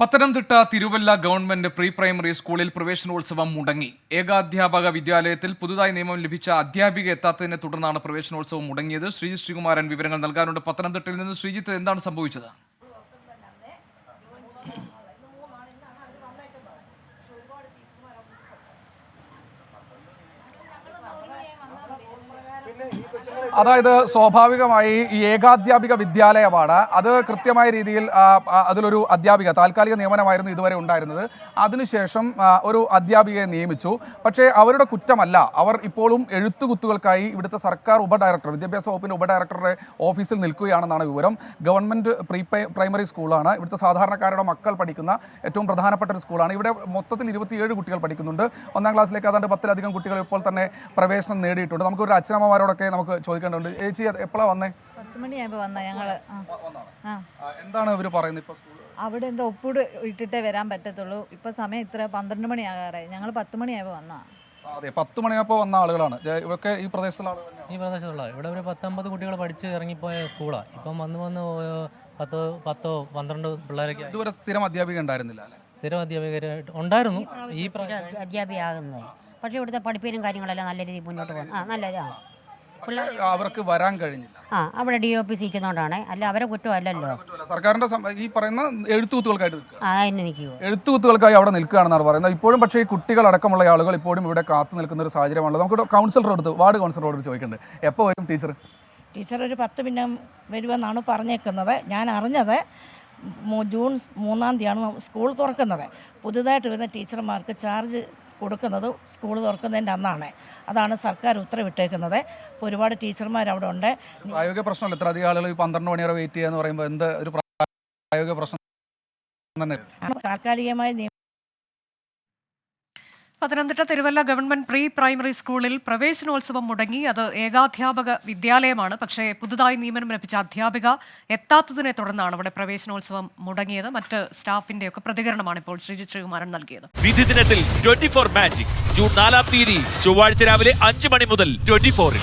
Pathanamthitta Thiruvalla government pre primary സ്കൂളിൽ പ്രവേശനോത്സവം മുടങ്ങി. ഏകാധ്യാപക വിദ്യാലയത്തിൽ പുതുതായി നിയമനം ലഭിച്ച അധ്യാപിക എത്താത്തതിനെ തുടർന്നാണ് പ്രവേശനോത്സവം മുടങ്ങിയത്. ശ്രീജിത്ത് ശ്രീകുമാരൻ വിവരങ്ങൾ നൽകാനുണ്ട്. പത്തനംതിട്ടയിൽ നിന്ന് ശ്രീജിത്ത്, എന്താണ് സംഭവിച്ചത്? അതായത് സ്വാഭാവികമായി ഈ ഏകാധ്യാപിക വിദ്യാലയമാണ്. അത് കൃത്യമായ രീതിയിൽ അതിലൊരു അധ്യാപിക താൽക്കാലിക നിയമനമായിരുന്നു ഇതുവരെ ഉണ്ടായിരുന്നത്. അതിനുശേഷം ഒരു അധ്യാപികയെ നിയമിച്ചു. പക്ഷേ അവരുടെ കുറ്റമല്ല. അവർ ഇപ്പോഴും എഴുത്തുകുത്തുകൾക്കായി ഇവിടുത്തെ സർക്കാർ ഉപഡയറക്ടർ, വിദ്യാഭ്യാസ വകുപ്പിൻ്റെ ഉപഡയറക്ടറുടെ ഓഫീസിൽ നിൽക്കുകയാണെന്നാണ് വിവരം. ഗവൺമെൻറ് പ്രൈമറി സ്കൂളാണ്. ഇവിടുത്തെ സാധാരണക്കാരുടെ മക്കൾ പഠിക്കുന്ന ഏറ്റവും പ്രധാനപ്പെട്ട ഒരു സ്കൂളാണ്. ഇവിടെ മൊത്തത്തിൽ 27 കുട്ടികൾ പഠിക്കുന്നുണ്ട്. 1ാം ക്ലാസ്സിലേക്ക് ഏതാണ്ട് 10-ലധികം കുട്ടികൾ ഇപ്പോൾ തന്നെ പ്രവേശനം നേടിയിട്ടുണ്ട്. നമുക്കൊരു അച്ഛനമ്മമാരോടൊക്കെ നമുക്ക് ചോദിക്കേണ്ടതുണ്ട്. ചേച്ചി എപ്പോഴാണ് വന്നേ? 10 മണിയാകുമ്പോൾ വന്ന ഞങ്ങള്. എന്താണ് ഇവർ പറയുന്നത്? ഇപ്പോൾ അവിടെ എന്താ ഒപ്പിട് ഇട്ടിട്ടേ വരാൻ പറ്റത്തുള്ളൂ. ഇപ്പൊ സമയം ഇത്ര 12 മണിയാകാറായി. ഞങ്ങൾ 10 മണിയാകുമ്പോൾ വന്നാ. അതെ, 10 മണിയാകുമ്പോൾ വന്ന ആളുകളാണ് ഇവരൊക്കെ. ഈ പ്രദേശത്തുള്ള ഇവിടെ ഒരു 10-50 കുട്ടികൾ പഠിച്ച് ഇറങ്ങിപ്പോയ സ്കൂളാണ്. ഇപ്പം വന്ന് 10-12 പിള്ളേരൊക്കെ. ഇതുവരെ സ്ഥിരം അധ്യാപിക ഉണ്ടായിരുന്നില്ല അല്ലേ? സ്ഥിരം അധ്യാപകർ ഉണ്ടായിരുന്നു. ഈ അധ്യാപികയാകുന്നത് പക്ഷേ ഇവിടുത്തെ പഠിപ്പിനും കാര്യങ്ങളെല്ലാം നല്ല രീതിയിൽ മുന്നോട്ട് പോകും. നല്ലതാണ്. അവർക്ക് വരാൻ കഴിഞ്ഞില്ല. അവിടെ DOP ഇരിക്കുന്നതുകൊണ്ടാണ്. അല്ല അവരെ കുറ്റമല്ലല്ലോ. സർക്കാരിന്റെ ഈ പറയുന്ന എഴുത്തുകുത്തുകൾക്കായിട്ട് നിൽക്കുമോ? എഴുത്തുകുത്തുകൾക്കായി അവിടെ നിൽക്കുകയാണെന്നാണ് പറയുന്നത്. ഇപ്പോഴും പക്ഷേ ഈ കുട്ടികളടക്കമുള്ള ആളുകൾ ഇപ്പോഴും ഇവിടെ കാത്തു നിൽക്കുന്ന ഒരു സാഹചര്യമാണല്ലോ. നമുക്ക് വാർഡ് കൗൺസിലറോട് ചോദിക്കേണ്ടത് എപ്പോൾ വരും ടീച്ചർ ഒരു 10 മിനിറ്റ് വരുമെന്നാണ് പറഞ്ഞേക്കുന്നത്. ഞാൻ അറിഞ്ഞത് ജൂൺ 3-ാം തീയതിയാണ് സ്കൂൾ തുറക്കുന്നത്. പുതുതായിട്ട് വരുന്ന ടീച്ചർമാർക്ക് ചാർജ് കൊടുക്കുന്നത് സ്കൂൾ തുറക്കുന്നതിൻ്റെ അന്നാണ്. അതാണ് സർക്കാർ ഉത്തരവിട്ടേക്കുന്നത്. ഇപ്പോൾ ഒരുപാട് ടീച്ചർമാർ അവിടെ ഉണ്ട്. പ്രായോഗിക പ്രശ്നമല്ല. ഇത്ര അധികം ആളുകൾ 12 മണി വരെ വെയിറ്റ് ചെയ്യുക എന്ന് പറയുമ്പോൾ എന്ത് ഒരു പ്രായോഗിക പ്രശ്നം തന്നെ. താൽക്കാലികമായി Pathanamthitta Thiruvalla government pre primary സ്കൂളിൽ പ്രവേശനോത്സവം മുടങ്ങി. അത് ഏകാധ്യാപക വിദ്യാലയമാണ്. പക്ഷേ പുതുതായി നിയമനം ലഭിച്ച അധ്യാപിക എത്താത്തതിനെ തുടർന്നാണ് അവിടെ പ്രവേശനോത്സവം മുടങ്ങിയത്. മറ്റ് സ്റ്റാഫിന്റെയൊക്കെ പ്രതികരണമാണ് ഇപ്പോൾ ശ്രീജിത്ത് ശ്രീകുമാരൻ നൽകിയത്. വിധി ദിനത്തിൽ 24 മാജിക് ജൂൺ 4-ാം തീയതി ചൊവ്വാഴ്ച രാവിലെ 5 മണി മുതൽ 24-ൽ.